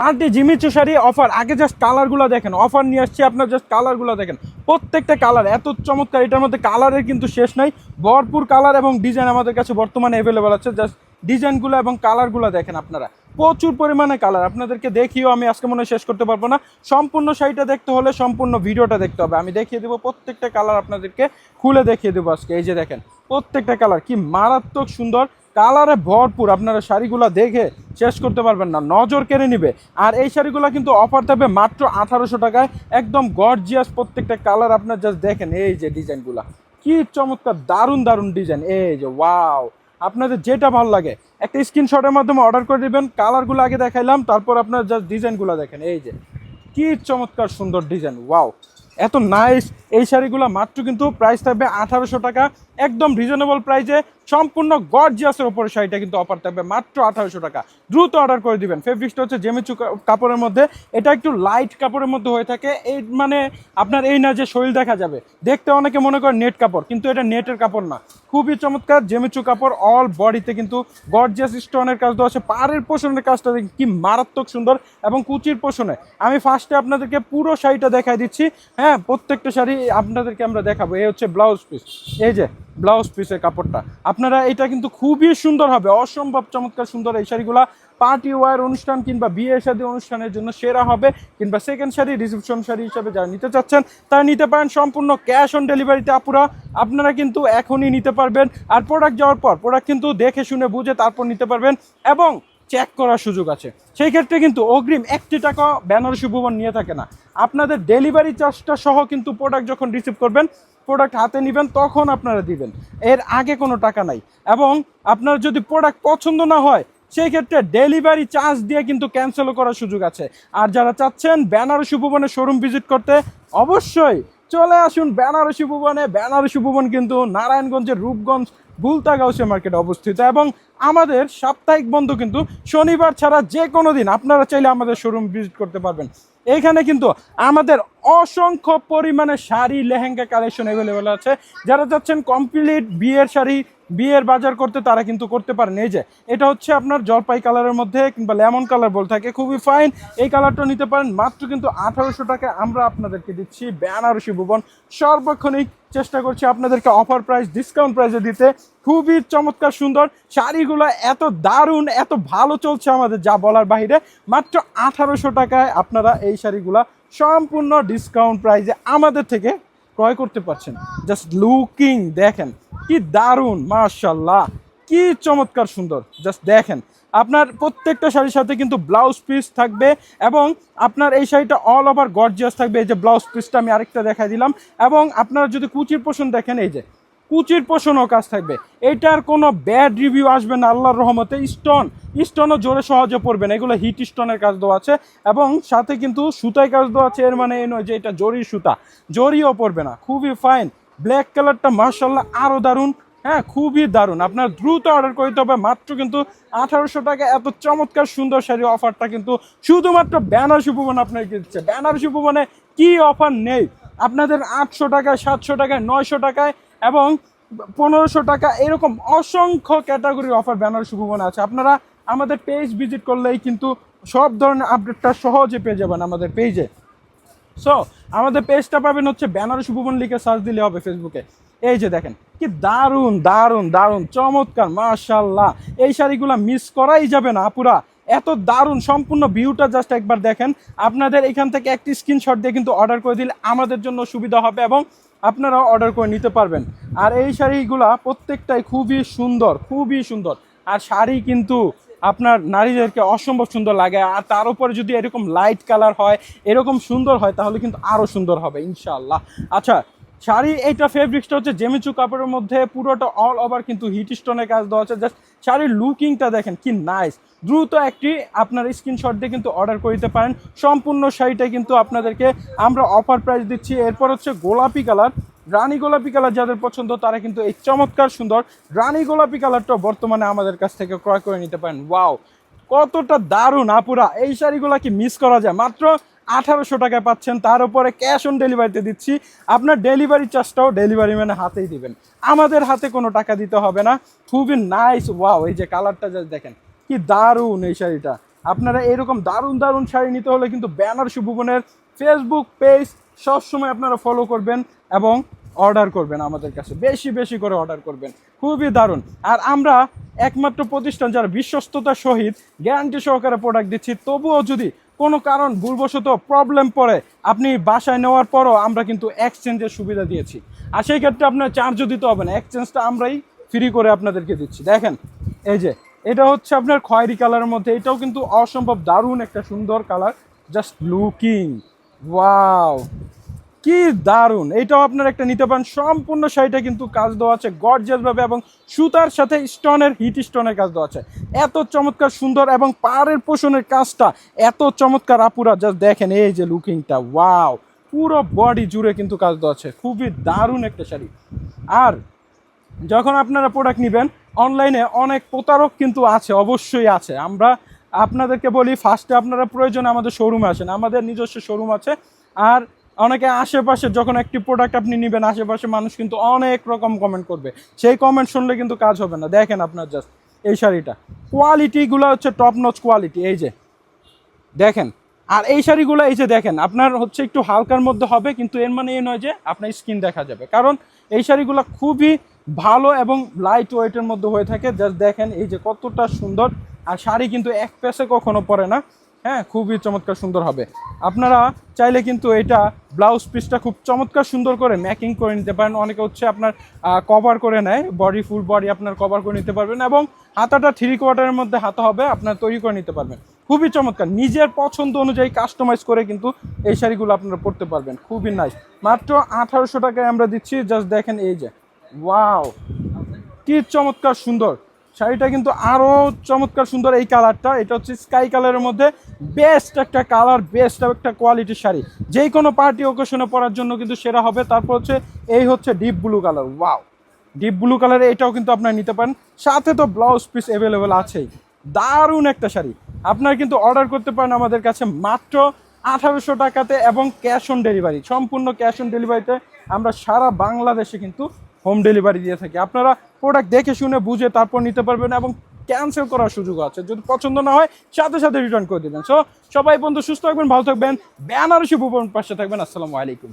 Party Jimmy Choo sari offer. আগে just কালারগুলো দেখেন, অফার নিয়ে আসছি আপনার, জাস্ট কালারগুলো দেখেন, প্রত্যেকটা কালার এত চমৎকার। এটার মধ্যে কালারের কিন্তু শেষ নাই, ভরপুর কালার এবং ডিজাইন আমাদের কাছে বর্তমানে অ্যাভেলেবল আছে। জাস্ট ডিজাইনগুলো এবং কালারগুলো দেখেন আপনারা, প্রচুর পরিমাণে কালার। আপনাদেরকে দেখিও আমি আজকে মনে হয় শেষ করতে পারবো না। সম্পূর্ণ শাড়িটা দেখতে হলে সম্পূর্ণ ভিডিওটা দেখতে হবে। আমি দেখিয়ে দেবো প্রত্যেকটা কালার, আপনাদেরকে খুলে দেখিয়ে দেবো আজকে। এই যে দেখেন প্রত্যেকটা কালার কি মারাত্মক সুন্দর, কালারে ভরপুর। আপনারা শাড়িগুলো দেখে শেষ করতে পারবেন না, নজর কেড়ে নিবে। আর এই শাড়িগুলো কিন্তু অফার থাকবে মাত্র 1800 টাকায়, একদম গর্জিয়াস প্রত্যেকটা কালার। আপনার জাস্ট দেখেন এই যে ডিজাইনগুলো কি চমৎকার, দারুণ দারুণ ডিজাইন। এই যে ওয়াও, আপনাদের যেটা ভালো লাগে একটা স্ক্রিনশটের মাধ্যমে অর্ডার করে দিবেন। কালারগুলো আগে দেখাইলাম, তারপর আপনার জাস্ট ডিজাইনগুলো দেখেন। এই যে কি চমৎকার সুন্দর ডিজাইন, ওয়াও এত নাইস। এই শাড়িগুলো মাত্র কিন্তু প্রাইস থাকবে 1800 টাকা, একদম রিজনেবল প্রাইসে। সম্পূর্ণ গর্জিয়াসের ওপরে শাড়িটা কিন্তু অফার থাকবে মাত্র 1800 টাকা। দ্রুত অর্ডার করে দিবেন। ফেব্রিক্সটা হচ্ছে জেমিচু কাপড়ের মধ্যে, এটা একটু লাইট কাপড়ের মধ্যে হয়ে থাকে। এই মানে আপনার এই না যে শরীর দেখা যাবে, দেখতে অনেকে মনে করে নেট কাপড়, কিন্তু এটা নেটের কাপড় না, খুবই চমৎকার জেমিচু কাপড়। অল বডিতে কিন্তু গর্জিয়াস স্টোনের কাজ দেওয়া আছে। পাড়ের পোষণের কাজটা কি মারাত্মক সুন্দর, এবং কুচির পোষণে। আমি ফার্স্টে আপনাদেরকে পুরো শাড়িটা দেখাই দিচ্ছি। হ্যাঁ, প্রত্যেকটা শাড়ি আপনাদেরকে আমরা দেখাবো। এই হচ্ছে ব্লাউজ পিস, এই যে ব্লাউজ পিসের কাপড়টা। আপনারা এটা কিন্তু খুবই সুন্দর হবে, অসম্ভব চমৎকার সুন্দর। এই শাড়িগুলা পার্টি ওয়ার অনুষ্ঠান কিংবা বিয়ে শাদী অনুষ্ঠানের জন্য সেরা হবে, কিংবা সেকেন্ড শাড়ি রিসেপশন শাড়ি হিসাবে যারা নিতে চাচ্ছেন তারা নিতে পারেন। সম্পূর্ণ ক্যাশ অন ডেলিভারিতে আপুরা আপনারা কিন্তু এখনই নিতে পারবেন। আর প্রোডাক্ট যাওয়ার পর প্রোডাক্ট কিন্তু দেখে শুনে বুঝে তারপর নিতে পারবেন, এবং চেক করার সুযোগ আছে। সেই ক্ষেত্রে কিন্তু অগ্রিম 1 টাকা বেনারসি ভুবন নিয়ে থাকে না। আপনাদের ডেলিভারি চার্জটা সহ কিন্তু প্রোডাক্ট যখন রিসিভ করবেন, প্রোডাক্ট হাতে নেবেন, তখন আপনারা দিবেন, এর আগে কোনো টাকা নাই। এবং আপনার যদি প্রোডাক্ট পছন্দ না হয়, সেই ক্ষেত্রে ডেলিভারি চার্জ দিয়ে কিন্তু ক্যান্সেলও করার সুযোগ আছে। আর যারা চাচ্ছেন বেনারসি ভুবনের শোরুম ভিজিট করতে, অবশ্যই চলে আসুন বেনারসি ভুবনে। বেনারসি ভুবন কিন্তু নারায়ণগঞ্জের রূপগঞ্জ বুলতা গাউসিয়া মার্কেটে অবস্থিত, এবং আমাদের সাপ্তাহিক বন্ধ কিন্তু শনিবার ছাড়া যে কোনো দিন আপনারা চাইলে আমাদের শোরুম ভিজিট করতে পারবেন। এইখানে কিন্তু আমাদের অসংখ্য পরিমাণে শাড়ি লেহেঙ্গা কালেকশন অ্যাভেলেবেল আছে। যারা চাচ্ছেন কমপ্লিট বিয়ের শাড়ি, বিয়ের বাজার করতে, তারা কিন্তু করতে পারেন। এই যে এটা হচ্ছে আপনার জলপাই কালারের মধ্যে কিংবা লেমন কালার বল থাকে, খুবই ফাইন। এই কালারটা নিতে পারেন মাত্র কিন্তু 1800 টাকায় আমরা আপনাদেরকে দিচ্ছি বেনারসি ভুবন। সর্বক্ষণিক চেষ্টা করছি আপনাদেরকে অফার প্রাইস, ডিসকাউন্ট প্রাইসে দিতে। খুবই চমৎকার সুন্দর শাড়িগুলো, এত দারুণ, এত ভালো চলছে আমাদের, যা বলার বাইরে। মাত্র 1800 টাকায় আপনারা এই শাড়িগুলা সম্পূর্ণ ডিসকাউন্ট প্রাইসে আমাদের থেকে ক্রয় করতে পারছেন। জাস্ট লুকিং দেখেন কি দারুণ, মাশাআল্লাহ কি চমৎকার সুন্দর। জাস্ট দেখেন, আপনার প্রত্যেকটা শাড়ির সাথে কিন্তু ব্লাউজ পিস থাকবে, এবং আপনার এই শাড়িটা অল ওভার গর্জিয়াস থাকবে। এই যে ব্লাউজ পিসটা আমি আরেকটা দেখাই দিলাম। এবং আপনারা যদি কুচির পোষণ দেখেন, এই যে কুচির পোষণও কাজ থাকবে। এইটার কোনো ব্যাড রিভিউ আসবে না আল্লাহর রহমতে। স্টোনও জোরে সহজে পড়বে না, এগুলো হিট স্টোনের কাজ দেওয়া আছে, এবং সাথে কিন্তু সুতায় কাজ দেওয়া আছে। এর মানে এই নয় যে এটা জরির সুতা, জরিও পড়বে না, খুবই ফাইন। ব্ল্যাক কালারটা মাশাআল্লাহ আরও দারুণ, হ্যাঁ খুবই দারুণ। আপনার দ্রুত অর্ডার করতে হবে, মাত্র কিন্তু 1800 টাকা। এত চমৎকার সুন্দর শাড়ি অফারটা কিন্তু শুধুমাত্র বেনারসি ভুবন আপনাকে দিচ্ছে। বেনারসি ভুবনে কি অফার নেই আপনাদের? 800 টাকায়, 700 টাকায়, 900 টাকায় এবং 1500 টাকা, এরকম অসংখ্য ক্যাটাগরির অফার বেনারসি ভুবনে আছে। আপনারা আমাদের পেজ ভিজিট করলেই কিন্তু সব ধরনের আপডেটটা সহজে পেয়ে যাবেন আমাদের পেজে। সো আমাদের পেজটা পাবেন হচ্ছে বেনারসি ভুবন লিখে সার্চ দিলে হবে ফেসবুকে। এই যে দেখেন কি দারুণ দারুণ দারুণ চমৎকার, মাশাআল্লাহ। এই শাড়িগুলো মিস করাই যাবে না আপুরা, এত দারুণ। সম্পূর্ণ ভিউটা জাস্ট একবার দেখেন। আপনাদের এখান থেকে একটি স্ক্রিনশট দিয়ে কিন্তু অর্ডার করে দিলে আমাদের জন্য সুবিধা হবে, এবং আপনারাও অর্ডার করে নিতে পারবেন। আর এই শাড়িগুলা প্রত্যেকটাই খুবই সুন্দর, খুবই সুন্দর। আর শাড়ি কিন্তু আপনার নারীদেরকে অসম্ভব সুন্দর লাগে। আর তার উপরে যদি এরকম লাইট কালার হয়, এরকম সুন্দর হয়, তাহলে কিন্তু আরও সুন্দর হবে ইনশাআল্লাহ। আচ্ছা, শাড়ি এইটা ফেব্রিক্সটা হচ্ছে জেমিচু কাপড়ের মধ্যে, পুরোটা অল ওভার কিন্তু হিট স্টোনের কাজ দেওয়া আছে। জাস্ট শাড়ির লুকিংটা দেখেন কি নাইস। দ্রুত একটি আপনার স্ক্রিনশট দিয়ে কিন্তু অর্ডার করে দিতে পারেন। সম্পূর্ণ শাড়িটা কিন্তু আপনাদেরকে আমরা অফার প্রাইস দিচ্ছি। এরপর হচ্ছে গোলাপি কালার, রানী গোলাপি কালার যাদের পছন্দ তারা কিন্তু এই চমৎকার সুন্দর রানী গোলাপি কালারটা বর্তমানে আমাদের কাছ থেকে ক্রয় করে নিতে পারেন। ওয়াও, কতটা দারুণ আপুরা, এই শাড়িগুলো কি মিস করা যায়? মাত্র 1800 টাকায় পাচ্ছেন, তার উপরে ক্যাশ অন ডেলিভারিতে দিচ্ছি। আপনার ডেলিভারি চার্জটাও ডেলিভারি ম্যানের হাতেই দিবেন, আমাদের হাতে কোনো টাকা দিতে হবে না। খুবই নাইস। ওয়াও, এই যে কালারটা জাস্ট দেখেন কি দারুণ এই শাড়িটা। আপনারা এরকম দারুণ দারুণ শাড়ি নিতে হলে কিন্তু বেনারসি ভুবনের ফেসবুক পেজ সবসময় আপনারা ফলো করবেন এবং অর্ডার করবেন আমাদের কাছে, বেশি বেশি করে অর্ডার করবেন, খুবই দারুণ। আর আমরা একমাত্র প্রতিষ্ঠান যারা বিশ্বস্ততার সহিত গ্যারান্টি সহকারে প্রোডাক্ট দিচ্ছি। তবুও যদি কোনো কারণ ভুলবশত প্রবলেম পড়ে আপনি বাসায় নেওয়ার পরও আমরা কিন্তু এক্সচেঞ্জের সুবিধা দিয়েছি। আর সেই ক্ষেত্রে আপনার চার্জও দিতে হবে না, এক্সচেঞ্জটা আমরাই ফ্রি করে আপনাদেরকে দিচ্ছি। দেখেন এই যে এটা হচ্ছে আপনার খয়েরি কালারের মধ্যে, এটাও কিন্তু অসম্ভব দারুণ একটা সুন্দর কালার, জাস্ট লুকিং ওয়াও, কি দারুণ। এইটাও আপনার একটা নিতে পারেন। সম্পূর্ণ শাড়িটা কিন্তু কাজ দেওয়া আছে গর্জিয়াস ভাবে এবং সুতার সাথে স্টোনের, হিট স্টোনের কাজ দেওয়া আছে। এত চমৎকার সুন্দর এবং পাড়ের পোষণের কাজটা এত চমৎকার আপুরা, জাস্ট দেখেন এই যে লুকিংটা, ওয়াও, পুরো বডি জুড়ে কিন্তু কাজ দেওয়া আছে, খুবই দারুণ একটা শাড়ি। আর যখন আপনারা প্রোডাক্ট নেবেন অনলাইনে অনেক প্রতারক কিন্তু আছে, অবশ্যই আছে। আমরা আপনাদেরকে বলি ফার্স্টে আপনারা প্রয়োজনে আমাদের শোরুমে আসেন, আমাদের নিজস্ব শোরুম আছে। আর অনেকে আশেপাশে যখন একটি প্রোডাক্ট আপনি নেবেন আশেপাশে মানুষ কিন্তু অনেক রকম কমেন্ট করবে, সেই কমেন্ট শুনলে কিন্তু কাজ হবে না। দেখেন আপনার জাস্ট এই শাড়িটা, কোয়ালিটিগুলো হচ্ছে টপ নচ কোয়ালিটি, এই যে দেখেন। আর এই শাড়িগুলো এই যে দেখেন আপনার হচ্ছে একটু হালকার মধ্যে হবে, কিন্তু এর মানে এই নয় যে আপনার স্কিন দেখা যাবে, কারণ এই শাড়িগুলো খুবই ভালো এবং লাইট ওয়েটের মধ্যে হয়ে থাকে। জাস্ট দেখেন এই যে কতটা সুন্দর। আর শাড়ি কিন্তু এক পেসে কখনো পরে না, হ্যাঁ, খুবই চমৎকার সুন্দর হবে। আপনারা চাইলে কিন্তু এটা ব্লাউজ পিসটা খুব চমৎকার সুন্দর করে ম্যাকিং করে নিতে পারেন। অনেকে হচ্ছে আপনার কভার করে নেয়, বডি ফুল বডি আপনার কভার করে নিতে পারবেন এবং হাতাটা 3/4 মধ্যে হাতা হবে, আপনার তৈরি করে নিতে পারবেন। খুবই চমৎকার, নিজের পছন্দ অনুযায়ী কাস্টমাইজ করে কিন্তু এই শাড়িগুলো আপনারা পরতে পারবেন, খুবই নাইস। মাত্র 1800 টাকায় আমরা দিচ্ছি। জাস্ট দেখেন এই যে ওয়াও, কি চমৎকার সুন্দর শাড়িটা, কিন্তু আরও চমৎকার সুন্দর এই কালারটা। এটা হচ্ছে স্কাই কালারের মধ্যে বেস্ট একটা কালার, বেস্ট একটা কোয়ালিটির শাড়ি, যেই কোনো পার্টি ওকেশনে পরার জন্য কিন্তু সেরা হবে। তারপর হচ্ছে এই হচ্ছে deep blue colour, wow, deep blue কালারে এটাও কিন্তু আপনারা নিতে পারেন। সাথে তো ব্লাউজ পিস অ্যাভেলেবেল আছেই, দারুণ একটা শাড়ি। আপনারা কিন্তু অর্ডার করতে পারেন আমাদের কাছে মাত্র 1800 টাকাতে এবং ক্যাশ অন ডেলিভারি, সম্পূর্ণ ক্যাশ অন ডেলিভারিতে আমরা সারা বাংলাদেশে কিন্তু হোম ডেলিভারি দিয়ে থাকি। আপনারা প্রোডাক্ট দেখে শুনে বুঝে তারপর নিতে পারবেন এবং ক্যান্সেল করার সুযোগ আছে, যদি পছন্দ না হয় সাথে সাথে রিটার্ন করে দেবেন। সো সবাই বন্ধু সুস্থ থাকবেন, ভালো থাকবেন, বেনারসি ভুবন পাশে থাকবেন। আসসালামু আলাইকুম।